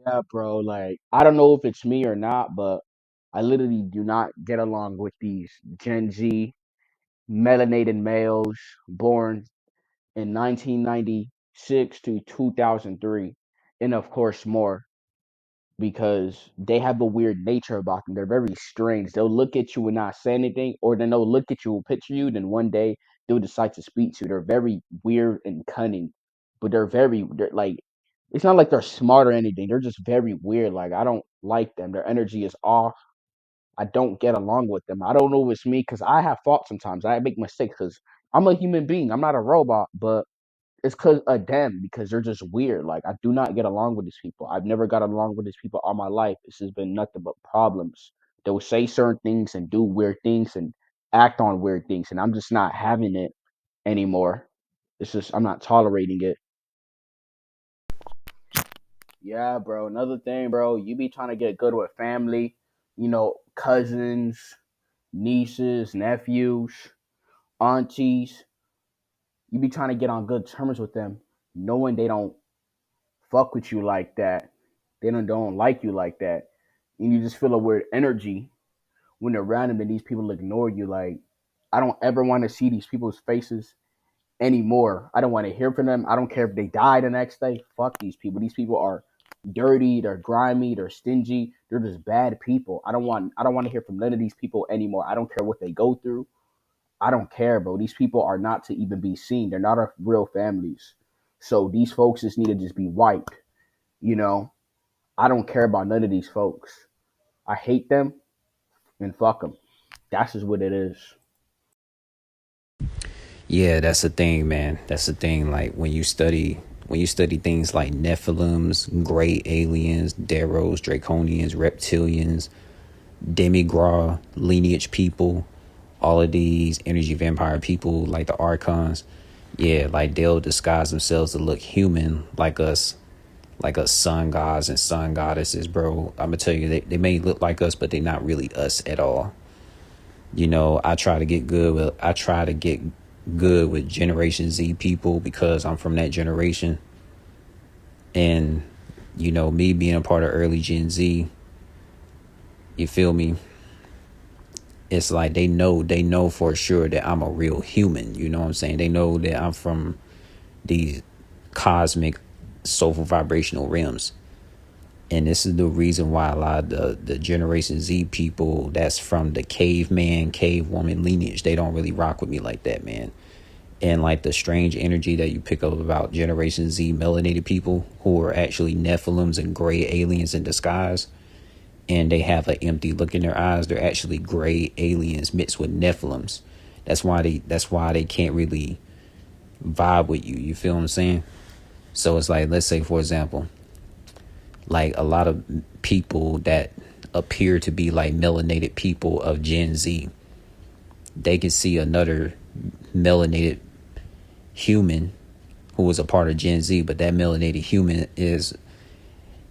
Yeah, bro. Like, I don't know if it's me or not, but I literally do not get along with these Gen Z melanated males born in 1996 to 2003, and of course more, because they have a weird nature about them. They're very strange. They'll look at you and not say anything, or then they'll look at you and picture you, then one day they'll decide to speak to you. They're very weird and cunning, but they're like, it's not like they're smart or anything. They're just very weird. Like, I don't like them. Their energy is off. I don't get along with them. I don't know if it's me because I have faults sometimes. I make mistakes because I'm a human being. I'm not a robot, but it's because of them, because they're just weird. Like, I do not get along with these people. I've never got along with these people all my life. This has been nothing but problems. They will say certain things and do weird things and act on weird things, and I'm just not having it anymore. It's just I'm not tolerating it. Yeah, bro. Another thing, bro, you be trying to get good with family, cousins, nieces, nephews, aunties. You be trying to get on good terms with them, knowing they don't fuck with you like that. They don't like you like that. And you just feel a weird energy when they're around them and these people ignore you. Like, I don't ever want to see these people's faces anymore. I don't want to hear from them. I don't care if they die the next day. Fuck these people. These people are dirty, they're grimy, they're stingy, they're just bad people. I don't want to hear from none of these people anymore. I don't care what they go through. I don't care, bro. These people are not to even be seen. They're not our real families. So these folks just need to just be wiped, you know. I don't care about none of these folks. I hate them and fuck them. That's just what it is. Yeah, that's the thing, man. That's the thing. Like when you study things like Nephilims, gray aliens, Deros, Draconians, reptilians, demigra, lineage people, all of these energy vampire people like the archons, yeah, like they'll disguise themselves to look human like us sun gods and sun goddesses, bro. I'm gonna tell you, they may look like us, but they're not really us at all. I try to get good with Generation Z people because I'm from that generation. And me being a part of early Gen Z, you feel me? It's like they know for sure that I'm a real human. You know what I'm saying? They know that I'm from these cosmic soulful vibrational realms. And this is the reason why a lot of the Generation Z people that's from the caveman, cavewoman lineage, they don't really rock with me like that, man. And like the strange energy that you pick up about Generation Z melanated people who are actually Nephilims and gray aliens in disguise, and they have an empty look in their eyes. They're actually gray aliens mixed with Nephilims. That's why they can't really vibe with you. You feel what I'm saying? So it's like, let's say for example, like a lot of people that appear to be like melanated people of Gen Z, they can see another melanated human who was a part of Gen Z, but that melanated human is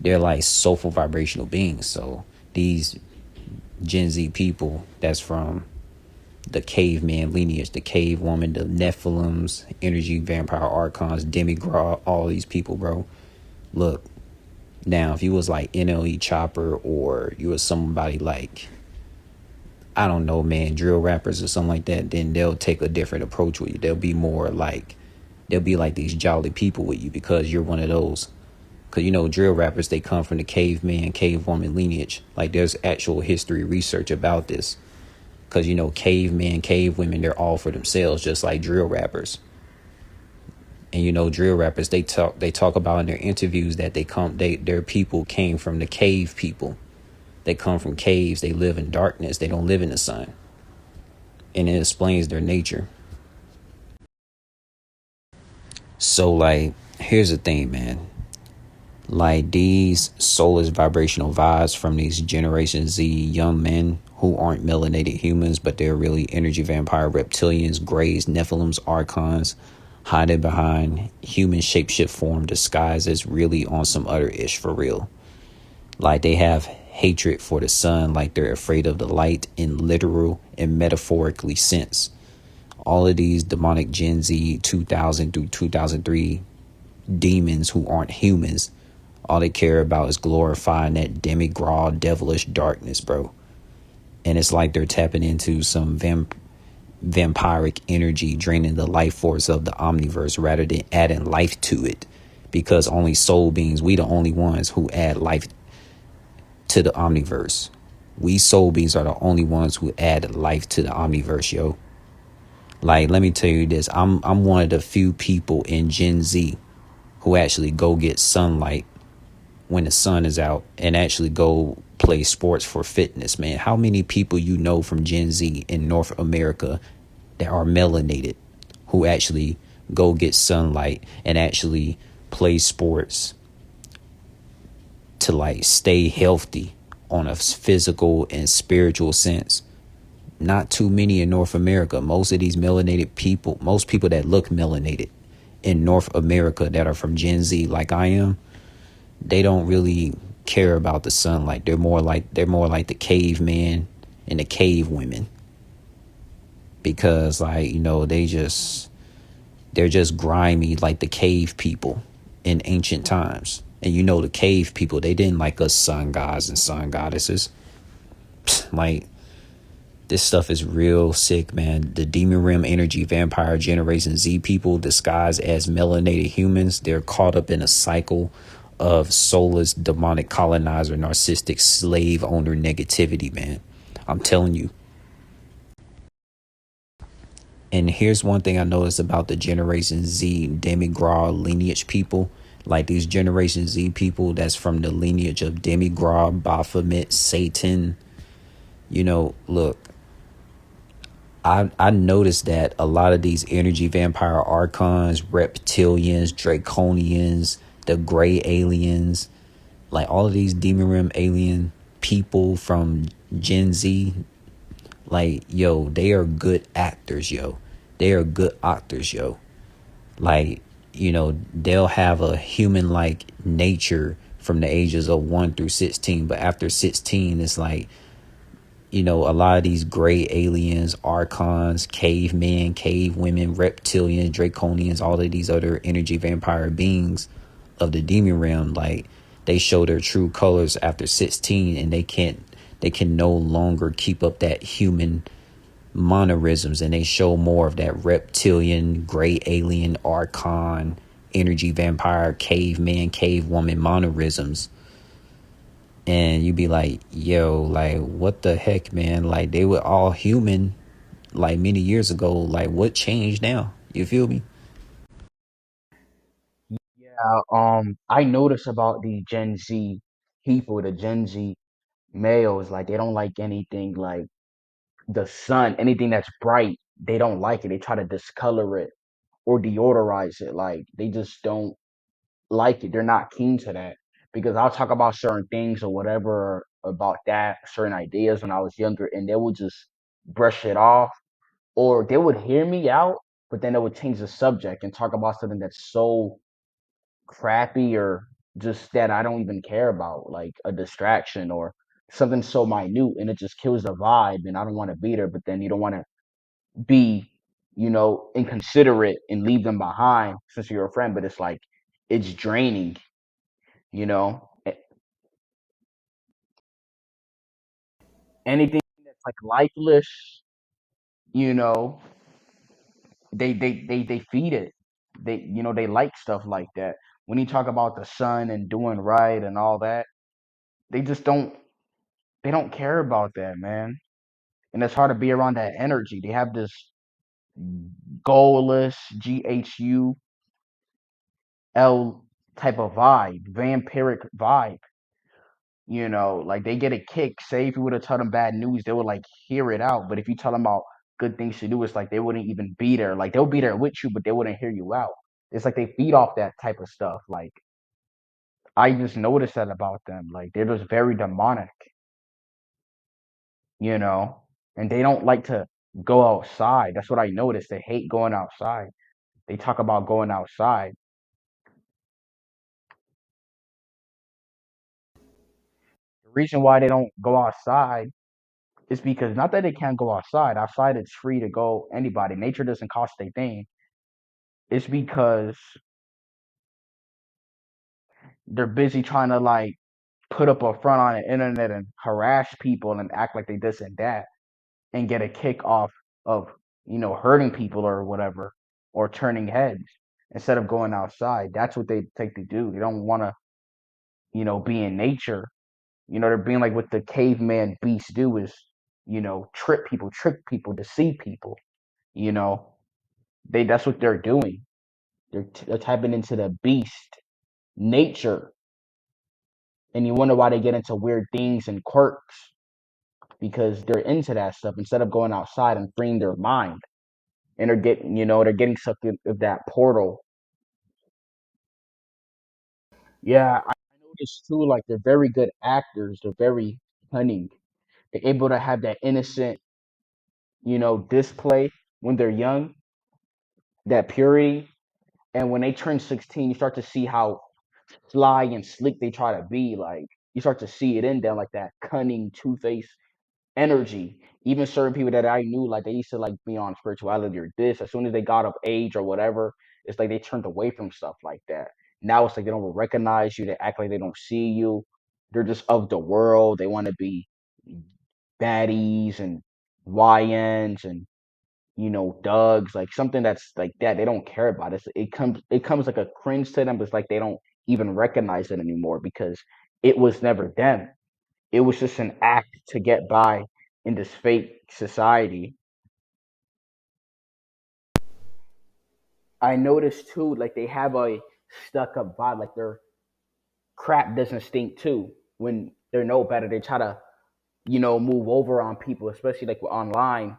they're like soulful vibrational beings. So these Gen Z people that's from the caveman lineage, the cave woman, the Nephilims, energy vampire archons, demigrod, all these people, bro. Look, now if you was like NLE Chopper or you was somebody like, I don't know, man, drill rappers or something like that, then they'll take a different approach with you. They'll be like these jolly people with you because you're one of those. Because drill rappers, they come from the caveman, cavewoman lineage. Like there's actual history research about this. Because cavemen, cave women, they're all for themselves, just like drill rappers. And drill rappers, they talk about in their interviews that their people came from the cave people. They come from caves. They live in darkness. They don't live in the sun. And it explains their nature. So like, here's the thing, man. Like these soulless vibrational vibes from these Generation Z young men who aren't melanated humans, but they're really energy vampire reptilians, greys, Nephilims, archons, hiding behind human shapeshift form disguised as really on some other ish for real. Like they have hatred for the sun, like they're afraid of the light in literal and metaphorically sense. All of these demonic Gen Z 2000 through 2003 demons who aren't humans All they care about is glorifying that demigod devilish darkness, bro. And it's like they're tapping into some vampiric energy, draining the life force of the omniverse rather than adding life to it. Because only soul beings, we the only ones who add life to the omniverse. We soul beings are the only ones who add life to the omniverse, yo. Like, let me tell you this. I'm one of the few people in Gen Z who actually go get sunlight when the sun is out and actually go play sports for fitness, man. How many people you know from Gen Z in North America that are melanated who actually go get sunlight and actually play sports to like stay healthy on a physical and spiritual sense? Not too many in North America. Most of these melanated people, most people that look melanated in North America that are from Gen Z like I am, they don't really care about the sunlight. They're more like the caveman and the cave women, because like, they're just grimy like the cave people in ancient times. And the cave people, they didn't like us sun gods and sun goddesses. Like, this stuff is real sick, man. The demon rim energy vampire generation Z people disguised as melanated humans, they're caught up in a cycle of soulless demonic colonizer narcissistic slave owner negativity, man. I'm telling you. And here's one thing I noticed about the Generation Z demigod lineage people. Like, these Generation Z people that's from the lineage of demigod, Baphomet, Satan. Look, I noticed that a lot of these energy vampire archons, reptilians, draconians, the gray aliens, like all of these demon realm alien people from Gen Z, like, yo, they are good actors, yo. They are good actors, yo. Like, they'll have a human like nature from the ages of 1 through 16, but after 16 it's like, a lot of these gray aliens, archons, cavemen, cave women, reptilians, draconians, all of these other energy vampire beings of the demon realm, like, they show their true colors after 16, and they can no longer keep up that human monorisms, and they show more of that reptilian, gray alien, archon, energy vampire, caveman, cave woman monorisms. And you be like, yo, like, what the heck, man? Like, they were all human like many years ago. Like, what changed now? You feel me? Yeah, I notice about the Gen Z people, the Gen Z males, like they don't like anything like the sun, anything that's bright, they don't like it. They try to discolor it or deodorize it. Like they just don't like it. They're not keen to that. Because I'll talk about certain things or whatever about that, certain ideas when I was younger, and they would just brush it off, or they would hear me out, but then they would change the subject and talk about something that's so crappy or just that I don't even care about, like a distraction or something so minute, and it just kills the vibe. And I don't want to be there, but then you don't want to be, inconsiderate and leave them behind since you're a friend. But it's like it's draining, you know. Anything that's like lifeless, you know, they feed it. They like stuff like that. When you talk about the sun and doing right and all that, they just don't care about that, man. And it's hard to be around that energy. They have this goalless GHUL type of vibe, vampiric vibe. Like they get a kick. Say if you were to tell them bad news, they would like hear it out. But if you tell them about good things to do, it's like they wouldn't even be there. Like they'll be there with you, but they wouldn't hear you out. It's like they feed off that type of stuff. Like I just noticed that about them. Like they're just very demonic, you know, and they don't like to go outside. That's what I noticed. They hate going outside. They talk about going outside. The reason why they don't go outside is because not that they can't go outside. Outside it's free to go anybody. Nature doesn't cost a thing. It's because They're busy trying to like put up a front on the internet and harass people and act like they this and that and get a kick off of, hurting people or whatever, or turning heads instead of going outside. That's what they take to do. They don't want to, be in nature. They're being like what the caveman beasts do is, trick people, deceive people. You know, that's what they're doing. They're tapping into the beast nature, and you wonder why they get into weird things and quirks because they're into that stuff instead of going outside and freeing their mind. And they're getting sucked of that portal. Yeah, I noticed too. Like they're very good actors. They're very cunning. They're able to have that innocent, display when they're young, that purity. And when they turn 16, you start to see how sly and slick they try to be. Like you start to see it in them, like that cunning, two-faced energy. Even certain people that I knew, like they used to like be on spirituality or this. As soon as they got of age or whatever, it's like they turned away from stuff like that. Now it's like they don't recognize you. They act like they don't see you. They're just of the world. They want to be baddies and YNs and Dougs, like something that's like that. They don't care about it. It comes like a cringe to them. But it's like they don't even recognize it anymore because it was never them. It was just an act to get by in this fake society. I noticed too, like they have a stuck up vibe, like their crap doesn't stink too. When they're no better, they try to, move over on people, especially like online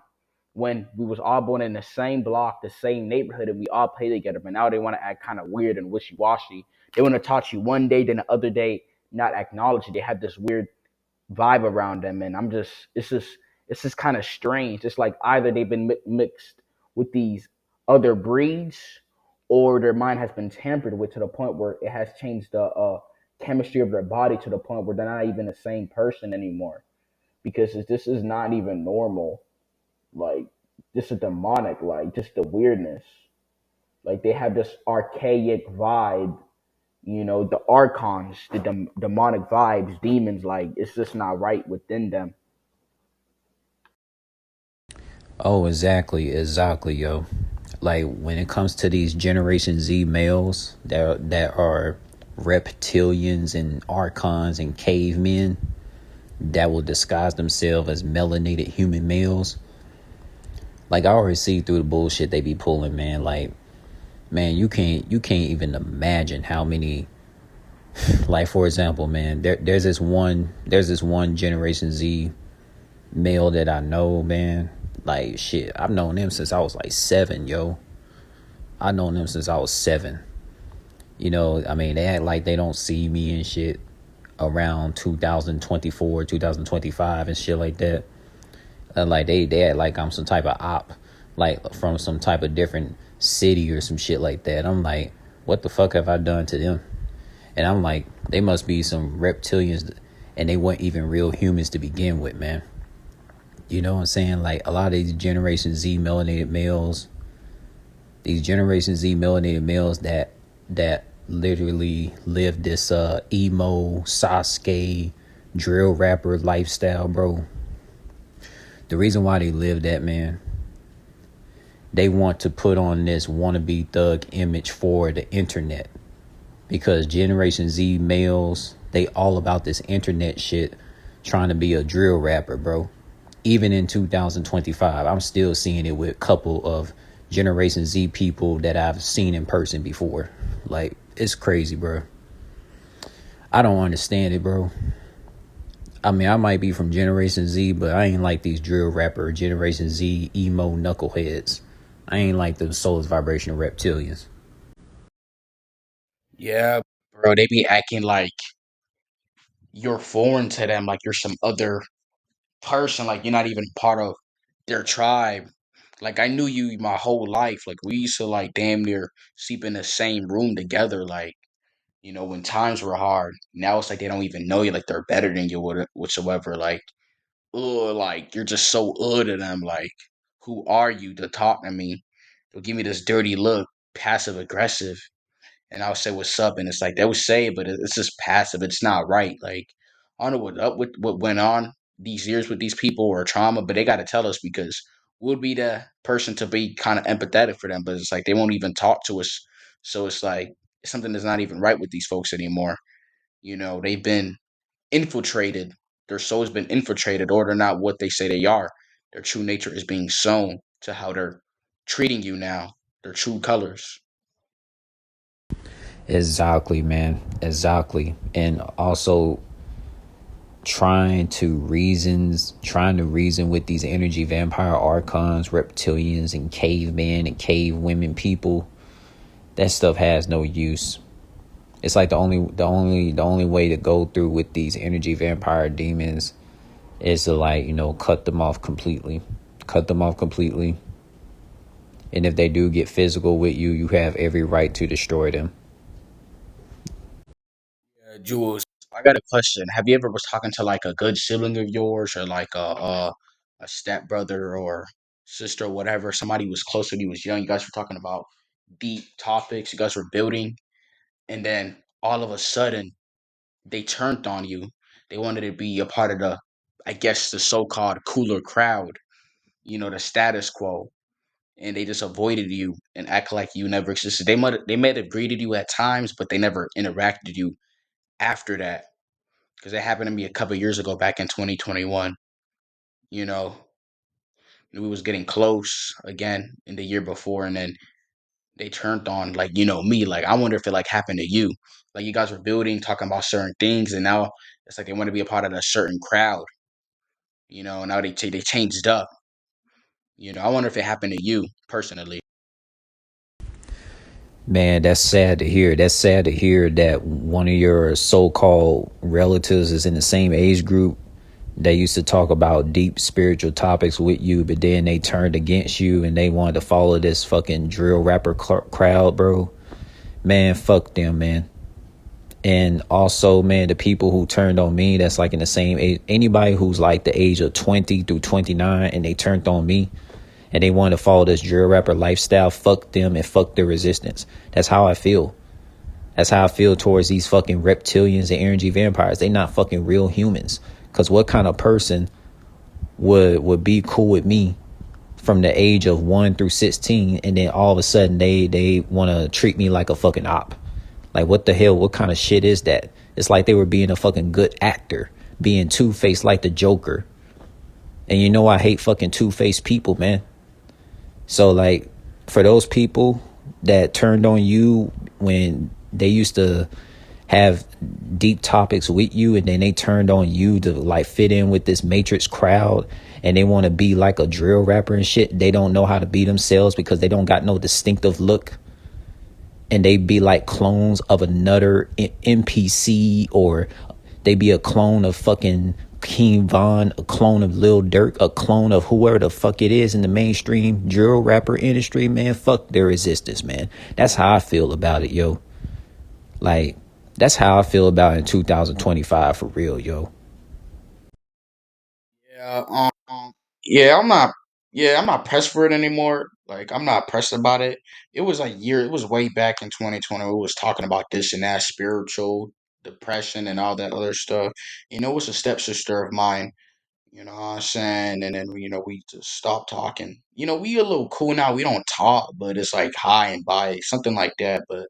when we was all born in the same block, the same neighborhood, and we all play together. But now they want to act kind of weird and wishy washy. They want to talk to you one day, then the other day not acknowledge it. They have this weird vibe around them, and it's just kind of strange. It's like either they've been mixed with these other breeds, or their mind has been tampered with to the point where it has changed the chemistry of their body to the point where they're not even the same person anymore. Because this is not even normal. Like this is demonic. Like just the weirdness. Like they have this archaic vibe, the archons, the demonic vibes, demons, like it's just not right within them. Oh, exactly, yo. Like when it comes to these Generation Z males that are reptilians and archons and cavemen that will disguise themselves as melanated human males. Like I already see through the bullshit they be pulling, man. Like, man, you can't even imagine how many. Like for example, man, there's this one Generation Z male that I know, man. Like shit, I've known them since I was like 7, yo. I've known them since I was 7. I mean, they act like they don't see me and shit around 2024, 2025 and shit like that. Like they act like I'm some type of op, like from some type of different city or some shit like that. I'm like, what the fuck have I done to them? And I'm like, they must be some reptilians, and they weren't even real humans to begin with, man. You know what I'm saying? Like a lot of these Generation Z melanated males that literally live this emo Sasuke drill rapper lifestyle, bro. The reason why they live that, man, they want to put on this wannabe thug image for the internet. Because Generation Z males, they all about this internet shit, trying to be a drill rapper, bro. Even in 2025, I'm still seeing it with a couple of Generation Z people that I've seen in person before. Like, it's crazy, bro. I don't understand it, bro. I mean, I might be from Generation Z, but I ain't like these drill rapper Generation Z emo knuckleheads. I ain't like the Soulless Vibration reptilians. Yeah, bro, they be acting like you're foreign to them, like you're some other person, like you're not even part of their tribe. Like I knew you my whole life. Like we used to like damn near sleep in the same room together. Like when times were hard. Now it's like they don't even know you. Like they're better than you whatsoever. Like like you're just so to them. Like who are you to talk to me? They'll give me this dirty look, passive aggressive, and I'll say what's up, and it's like they would say it, but it's just passive. It's not right. Like I don't know what went on these years with these people or trauma, but they got to tell us because we'll be the person to be kind of empathetic for them. But it's like they won't even talk to us, so it's like something that's not even right with these folks anymore. They've been infiltrated. Their soul has been infiltrated, or they're not what they say they are. Their true nature is being shown to how they're treating you now. Their true colors. Exactly, man. Exactly. And also trying to reason with these energy vampire archons, reptilians, and cavemen and cave women people. That stuff has no use. It's like the only way to go through with these energy vampire demons is to, like, cut them off completely. Cut them off completely. And if they do get physical with you, you have every right to destroy them. Jules, I got a question. Have you ever was talking to like a good sibling of yours, or like a step brother or sister or whatever? Somebody was close when you was young. You guys were talking about deep topics. You guys were building, and then all of a sudden they turned on you. They wanted to be a part of the, I guess, the so-called cooler crowd. The status quo, and they just avoided you and act like you never existed. They might have greeted you at times, but they never interacted with you after that. Because it happened to me a couple years ago, back in 2021. You know, we was getting close again in the year before, and then they turned on, like, me. Like, I wonder if it like happened to you. Like, you guys were building, talking about certain things, and now it's like they want to be a part of a certain crowd. Now they changed up. I wonder if it happened to you personally. Man, that's sad to hear. That's sad to hear that one of your so-called relatives is in the same age group. They used to talk about deep spiritual topics with you, but then they turned against you and they wanted to follow this fucking drill rapper crowd, bro. Man, fuck them, man. And also, man, the people who turned on me, that's like in the same age, anybody who's like the age of 20 through 29 and they turned on me and they wanted to follow this drill rapper lifestyle, fuck them and fuck their resistance. That's how I feel. That's how I feel towards these fucking reptilians and energy vampires. They not fucking real humans. Cause what kind of person would be cool with me from the age of 1 through 16, and then all of a sudden they want to treat me like a fucking op? Like, what the hell? What kind of shit is that? It's like they were being a fucking good actor, being two-faced like the Joker. And I hate fucking two-faced people, man. So, like, for those people that turned on you when they used to have deep topics with you, and then they turned on you to like fit in with this matrix crowd, and they want to be like a drill rapper and shit. They don't know how to be themselves because they don't got no distinctive look, and they be like clones of another NPC, or they be a clone of fucking King Von, a clone of Lil Durk, a clone of whoever the fuck it is in the mainstream drill rapper industry. Man, fuck their resistance, man. That's how I feel about it, yo. Like, that's how I feel about it in 2025, for real, yo. Yeah, yeah, I'm not. Yeah, I'm not pressed for it anymore. Like, I'm not pressed about it. It was like year. It was way back in 2020. We was talking about this and that, spiritual depression and all that other stuff. It was a stepsister of mine. You know what I'm saying? And then we just stopped talking. We a little cool now. We don't talk, but it's like hi and bye, something like that. But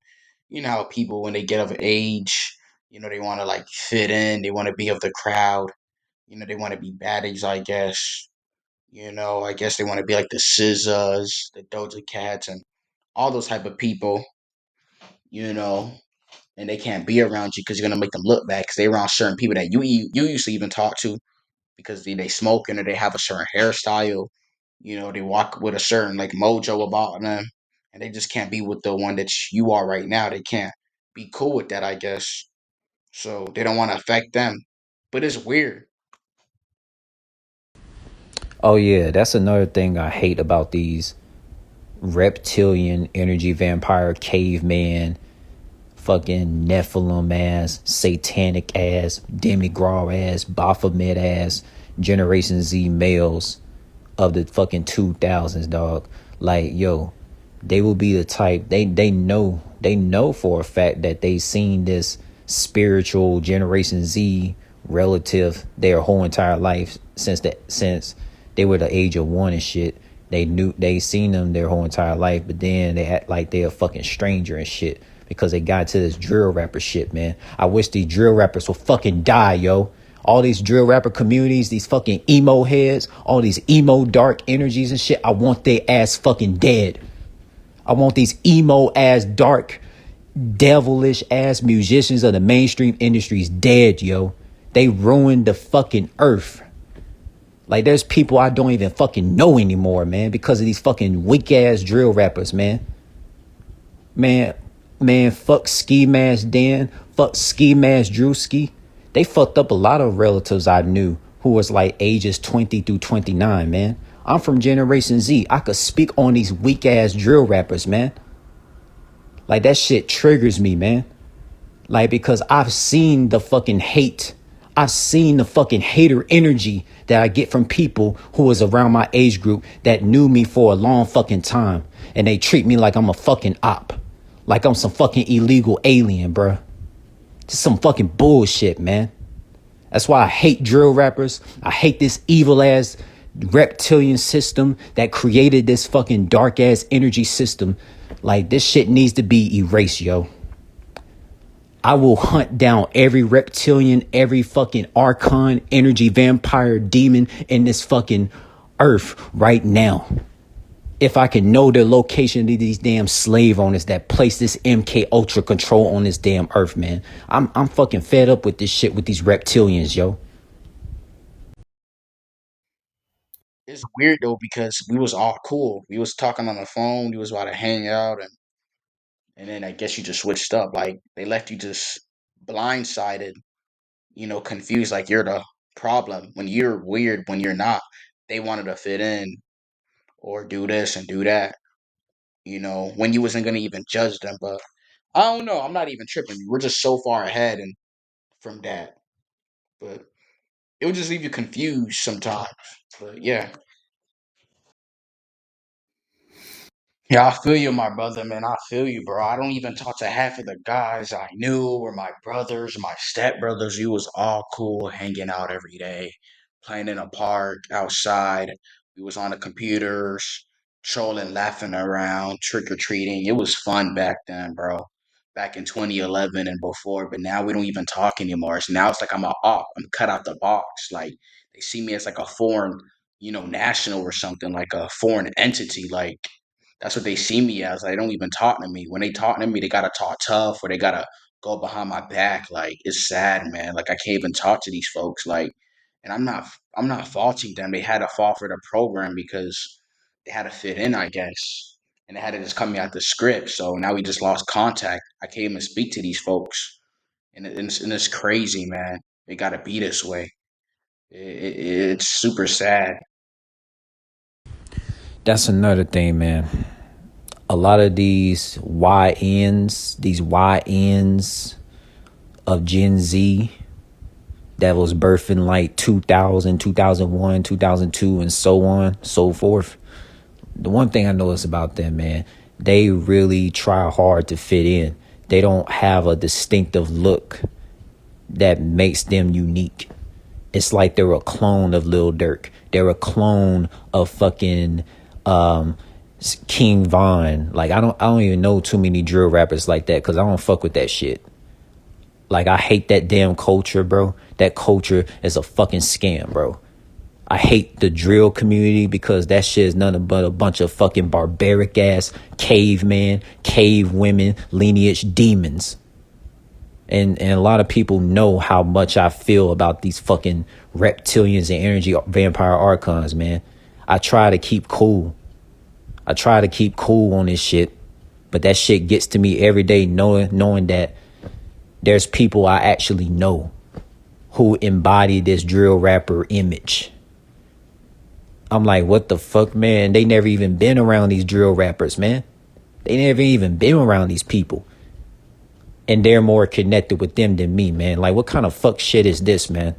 you know how people, when they get of age, they want to like fit in. They want to be of the crowd. They want to be baddies, I guess. I guess they want to be like the SZAs, the Doja Cats, and all those type of people, you know, and they can't be around you because you're gonna make them look bad because they're around certain people that you used to even talk to because they smoking or they have a certain hairstyle, they walk with a certain like mojo about them, and they just can't be with the one that you are right now. They can't be cool with that, I guess. So they don't want to affect them, but it's weird. Oh yeah, that's another thing I hate about these reptilian energy vampire caveman fucking Nephilim ass, satanic ass, demigod ass, Baphomet ass, Generation Z males of the fucking 2000s, dog. Like, yo, they will be the type, they know for a fact that they seen this spiritual Generation Z relative their whole entire life since they were the age of one and shit. They seen them their whole entire life, but then they act like they're a fucking stranger and shit because they got to this drill rapper shit, man. I wish these drill rappers would fucking die, yo. All these drill rapper communities, these fucking emo heads, all these emo dark energies and shit, I want their ass fucking dead. I want these emo ass dark devilish ass musicians of the mainstream industries dead, yo. They ruined the fucking earth. Like, there's people I don't even fucking know anymore, man, because of these fucking weak ass drill rappers, man. Man, fuck Ski Mask Dan, fuck Ski Mask Drewski. They fucked up a lot of relatives I knew who was like ages 20 through 29, man. I'm from Generation Z. I could speak on these weak ass drill rappers, man. Like, that shit triggers me, man. Like, because I've seen the fucking hate. I've seen the fucking hater energy that I get from people who was around my age group that knew me for a long fucking time. And they treat me like I'm a fucking op. Like I'm some fucking illegal alien, bruh. Just some fucking bullshit, man. That's why I hate drill rappers. I hate this evil ass reptilian system that created this fucking dark ass energy system. Like, this shit needs to be erased, yo. I will hunt down every reptilian, every fucking archon, energy, vampire, demon in this fucking earth right now. If I can know the location of these damn slave owners that place this MK Ultra control on this damn earth, man. I'm fucking fed up with this shit with these reptilians, yo. It's weird though because we was all cool. We was talking on the phone. We was about to hang out, and then I guess you just switched up. Like they left you just blindsided, confused. Like you're the problem when you're weird when you're not. They wanted to fit in or do this and do that. When you wasn't gonna even judge them. But I don't know. I'm not even tripping. We're just so far ahead and from that. But it would just leave you confused sometimes. But yeah. Yeah, I feel you, my brother, man. I feel you, bro. I don't even talk to half of the guys I knew or my brothers, my stepbrothers. We was all cool, hanging out every day, playing in a park, outside. We was on the computers, trolling, laughing around, trick-or-treating. It was fun back then, bro. Back in 2011 and before, but now we don't even talk anymore. So now it's like I'm a op. I'm cut out the box. Like they see me as like a foreign, national or something, like a foreign entity. Like that's what they see me as. Like, they don't even talk to me. When they talk to me, they gotta talk tough or they gotta go behind my back. Like, it's sad, man. Like, I can't even talk to these folks. Like, and I'm not faulting them. They had to fall for the program because they had to fit in, I guess. And they had to just cut me out the script. So now we just lost contact. I can't even speak to these folks. And it's crazy, man. It gotta be this way. It's super sad. That's another thing, man. A lot of these YNs of Gen Z that was birthed in like 2000, 2001, 2002, and so on, so forth. The one thing I notice about them, man, they really try hard to fit in. They don't have a distinctive look that makes them unique. It's like they're a clone of Lil Durk. They're a clone of fucking King Von. Like, I don't even know too many drill rappers like that because I don't fuck with that shit. Like, I hate that damn culture, bro. That culture is a fucking scam, bro. I hate the drill community because that shit is nothing but a bunch of fucking barbaric ass cavemen, cave women, lineage demons. And a lot of people know how much I feel about these fucking reptilians and energy vampire archons, man. I try to keep cool. I try to keep cool on this shit. But that shit gets to me every day knowing that there's people I actually know who embody this drill rapper image. I'm like, what the fuck, man? They never even been around these drill rappers, man. They never even been around these people. And they're more connected with them than me, man. Like, what kind of fuck shit is this, man?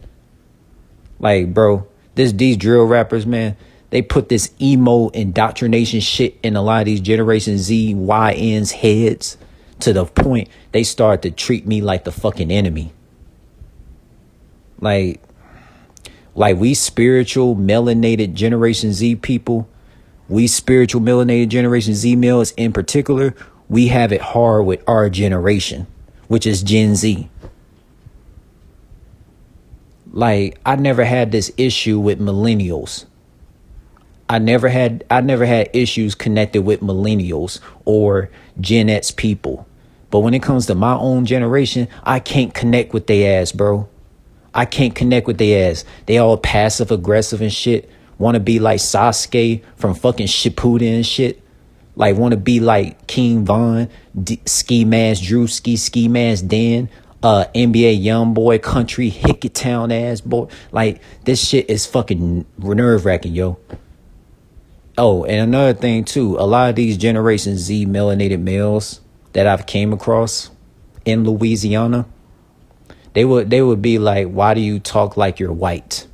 Like, bro, these drill rappers, man, They put this emo indoctrination shit in a lot of these Generation Z YNs heads to the point they start to treat me like the fucking enemy. Like we spiritual melanated Generation Z people, we spiritual melanated Generation Z males in particular, we have it hard with our generation, which is Gen Z. Like, I never had this issue with millennials. I never had issues connected with millennials or Gen X people. But when it comes to my own generation, I can't connect with they ass, bro. I can't connect with they ass. They all passive aggressive and shit. Want to be like Sasuke from fucking Shippuden and shit. Like, want to be like King Von, Ski Mask Drewski, Ski Mask Dan, NBA Youngboy, Country Hicketown ass boy. Like, this shit is fucking nerve wracking, yo. Oh, and another thing too, a lot of these Generation Z melanated males that I've came across in Louisiana, they would be like, why do you talk like you're white?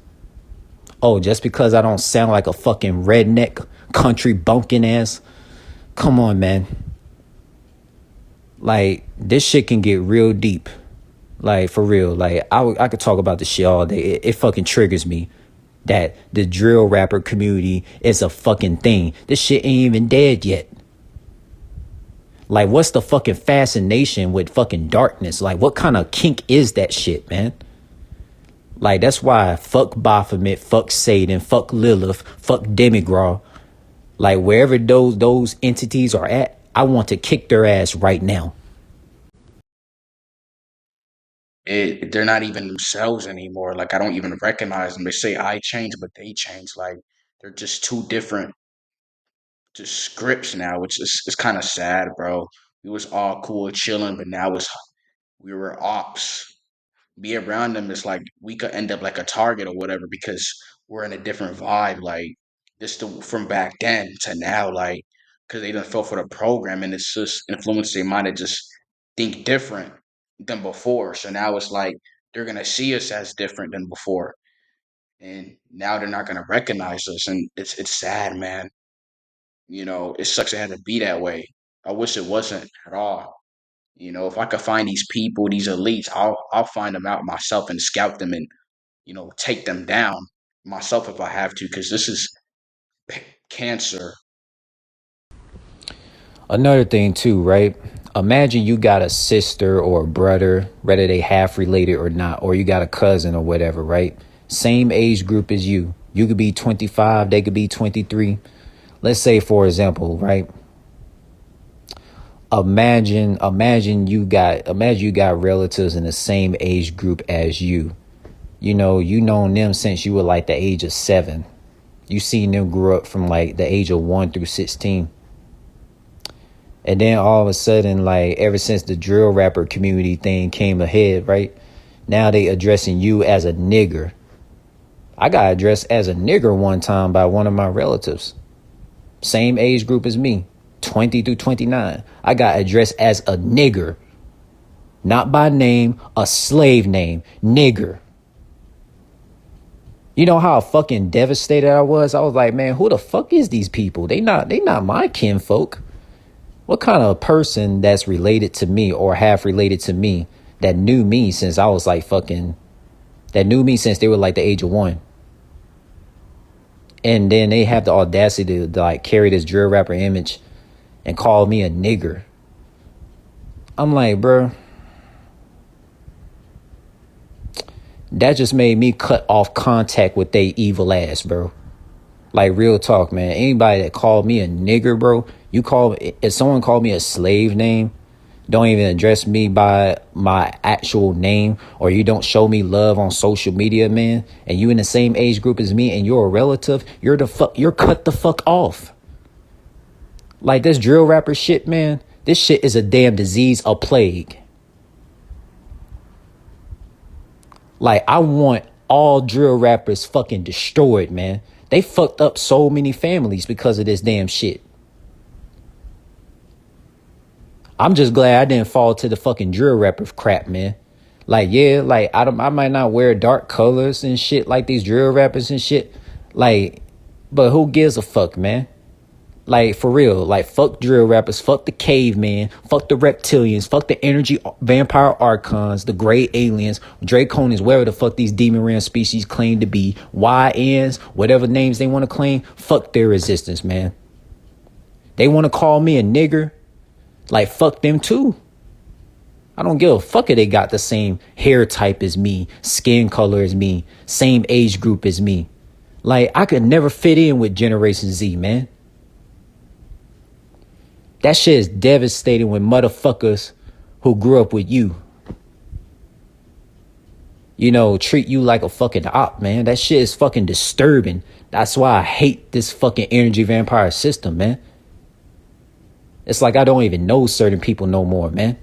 Oh, just because I don't sound like a fucking redneck country bumpkin ass? Come on, man. Like, this shit can get real deep. Like, for real. Like, I could talk about this shit all day. It fucking triggers me that the drill rapper community is a fucking thing. This shit ain't even dead yet. Like, what's the fucking fascination with fucking darkness? Like, what kind of kink is that shit, man? Like, that's why fuck Baphomet, fuck Satan, fuck Lilith, fuck Demigra. Like, wherever those entities are at, I want to kick their ass right now. They're not even themselves anymore. Like I don't even recognize them. They say I change, but they change. Like they're just two different just scripts now, which is it's kind of sad, bro. We was all cool, chilling, but now it's we were ops. Be around them is like we could end up like a target or whatever because we're in a different vibe. Like this from back then to now, like because they done fell for the program and it's just influenced their mind to just think different than before. So now it's like they're gonna see us as different than before, and now they're not gonna recognize us, and it's sad, man. You know, it sucks it had to be that way. I wish it wasn't at all. You know, if I could find these people, these elites, I'll find them out myself and scout them and take them down myself if I have to, because this is cancer. Another thing too, right? Imagine you got a sister or a brother, whether they half related or not, or you got a cousin or whatever, right? Same age group as you. You could be 25, they could be 23. Let's say, for example, right? Imagine you got relatives in the same age group as you. You known them since you were like the age of 7. You seen them grow up from like the age of 1 through 16. And then all of a sudden, like ever since the drill rapper community thing came ahead, right? Now they addressing you as a nigger. I got addressed as a nigger one time by one of my relatives. Same age group as me, 20 through 29. I got addressed as a nigger. Not by name, a slave name, nigger. You know how fucking devastated I was? I was like, man, who the fuck is these people? They not my kinfolk. What kind of person that's related to me or half related to me that knew me since I was like that knew me since they were like the age of 1? And then they have the audacity to like carry this drill rapper image and call me a nigger. I'm like, bro, that just made me cut off contact with they evil ass, bro. Like, real talk, man. Anybody that called me a nigger, bro, if someone called me a slave name, don't even address me by my actual name, or you don't show me love on social media, man, and you in the same age group as me and you're a relative, you're cut the fuck off. Like this drill rapper shit, man, this shit is a damn disease, a plague. Like, I want all drill rappers fucking destroyed, man. They fucked up so many families because of this damn shit. I'm just glad I didn't fall to the fucking drill rapper crap, man. Like, yeah, like I might not wear dark colors and shit like these drill rappers and shit. Like, But who gives a fuck, man? Like, for real, like, fuck drill rappers, fuck the caveman, fuck the reptilians, fuck the energy vampire archons, the gray aliens, draconians, wherever the fuck these demon ram species claim to be, YNs, whatever names they want to claim, fuck their resistance, man. They want to call me a nigger, like, fuck them too. I don't give a fuck if they got the same hair type as me, skin color as me, same age group as me. Like, I could never fit in with Generation Z, man. That shit is devastating when motherfuckers who grew up with you, you know, treat you like a fucking op, man. That shit is fucking disturbing. That's why I hate this fucking energy vampire system, man. It's like I don't even know certain people no more, man.